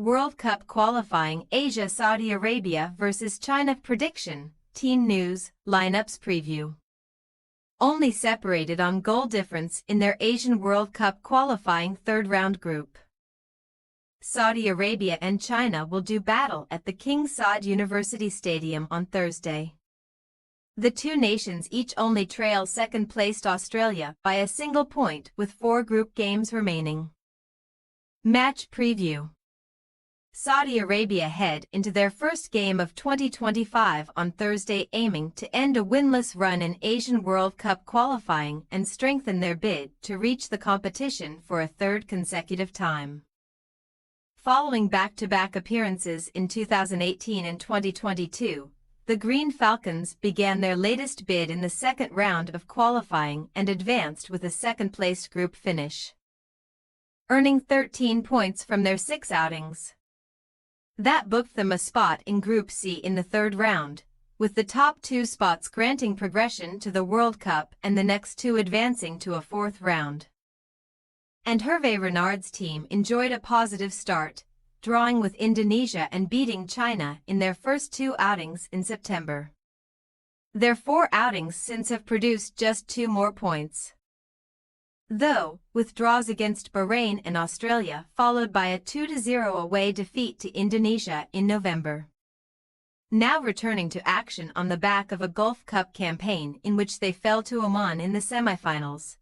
World Cup qualifying Asia Saudi Arabia vs China prediction, Team News, lineups preview. Only separated on goal difference in their Asian World Cup qualifying third-round group. Saudi Arabia and China will do battle at the King Saud University Stadium on Thursday. The two nations each only trail second-placed Australia by a single point with 4 group games remaining. Match preview. Saudi Arabia head into their first game of 2025 on Thursday, aiming to end a winless run in Asian World Cup qualifying and strengthen their bid to reach the competition for a third consecutive time. Following back-to-back appearances in 2018 and 2022, the Green Falcons began their latest bid in the second round of qualifying and advanced with a second-placed group finish, earning 13 points from their 6 outings. That booked them a spot in Group C in the third round, with the top 2 spots granting progression to the World Cup and the next 2 advancing to a fourth round. And Hervé Renard's team enjoyed a positive start, drawing with Indonesia and beating China in their first 2 outings in September. Their 4 outings since have produced just 2 more points, though, with draws against Bahrain and Australia followed by a 2-0 away defeat to Indonesia in November. Now returning to action on the back of a Gulf Cup campaign in which they fell to Oman in the semifinals.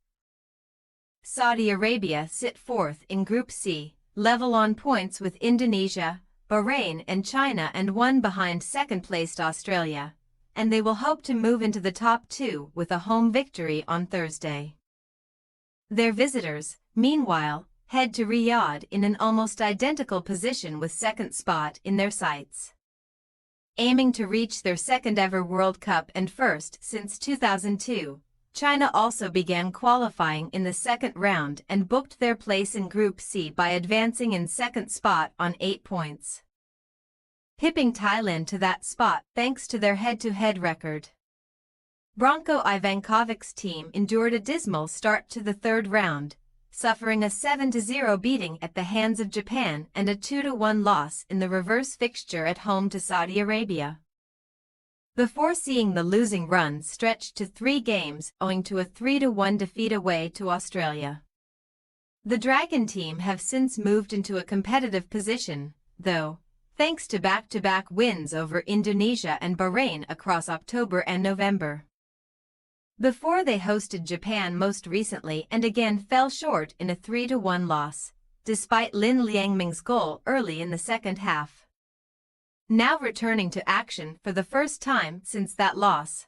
Saudi Arabia sit 4th in Group C, level on points with Indonesia, Bahrain and China and 1 behind second-placed Australia, and they will hope to move into the top 2 with a home victory on Thursday. Their visitors, meanwhile, head to Riyadh in an almost identical position with second spot in their sights. Aiming to reach their second-ever World Cup and first since 2002, China also began qualifying in the second round and booked their place in Group C by advancing in second spot on 8 points, hipping Thailand to that spot thanks to their head-to-head record. Branko Ivankovic's team endured a dismal start to the third round, suffering a 7-0 beating at the hands of Japan and a 2-1 loss in the reverse fixture at home to Saudi Arabia, before seeing the losing run stretched to 3 games owing to a 3-1 defeat away to Australia. The Dragon team have since moved into a competitive position, though, thanks to back-to-back wins over Indonesia and Bahrain across October and November, before they hosted Japan most recently and again fell short in a 3-1 loss, despite Lin Liangming's goal early in the second half. Now returning to action for the first time since that loss,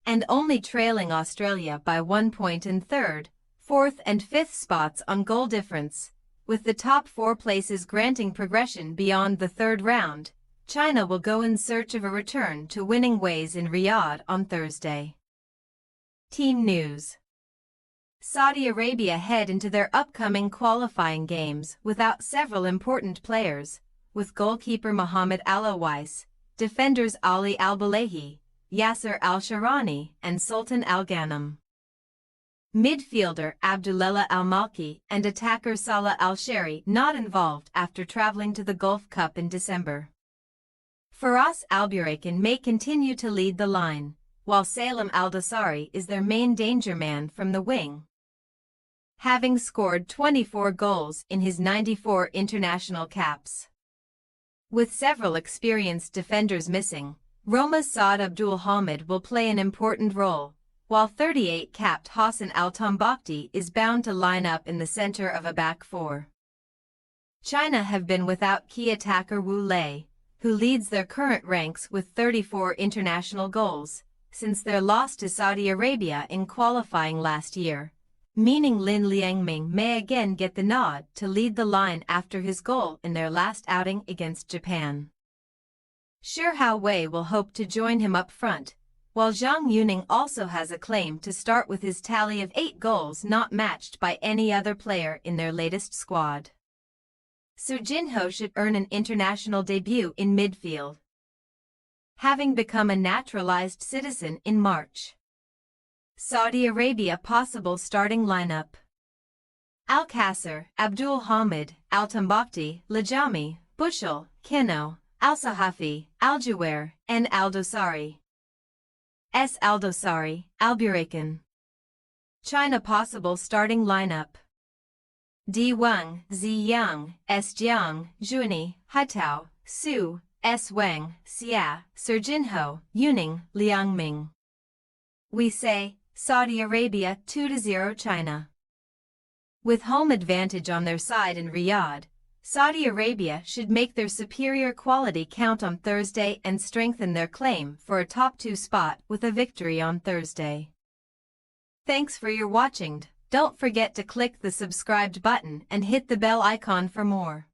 and only trailing Australia by 1 point in third, fourth and fifth spots on goal difference, with the top 4 places granting progression beyond the third round, China will go in search of a return to winning ways in Riyadh on Thursday. Team News. Saudi Arabia head into their upcoming qualifying games without several important players, with goalkeeper Mohamed Al-Awais, defenders Ali Al-Balahi, Yasser Al-Sharani and Sultan Al-Ghanem, midfielder Abdullah Al-Malki and attacker Salah Al-Shari not involved after traveling to the Gulf Cup in December. Faraz Al-Burakin may continue to lead the line, while Salem Al-Dosari is their main danger man from the wing, having scored 24 goals in his 94 international caps. With several experienced defenders missing, Roma's Saad Abdul Hamid will play an important role, while 38-capped Hassan Al-Tambakti is bound to line up in the center of a back 4. China have been without key attacker Wu Lei, who leads their current ranks with 34 international goals, since their loss to Saudi Arabia in qualifying last year, meaning Lin Liangming may again get the nod to lead the line after his goal in their last outing against Japan. Shi Haowei will hope to join him up front, while Zhang Yuning also has a claim to start with his tally of 8 goals not matched by any other player in their latest squad. Su Jinho should earn an international debut in midfield, having become a naturalized citizen in March. Saudi Arabia possible starting lineup. Al-Qasr, Abdul Hamid, Al-Tambakti, Lajami, Bushel, Kino, Al-Sahafi, Al-Juwair, and Al-Dosari. Al-Dosari, Al-Burakan. China possible starting lineup. Di Weng, Zi Yang, S Jiang, Zhuani, Haitao, Su, S Wang, Xia, Serjinho, Yuning, Liang Ming. We say, Saudi Arabia 2-0 China. With home advantage on their side in Riyadh, Saudi Arabia should make their superior quality count on Thursday and strengthen their claim for a top 2 spot with a victory on Thursday. Thanks for your watching. Don't forget to click the subscribed button and hit the bell icon for more.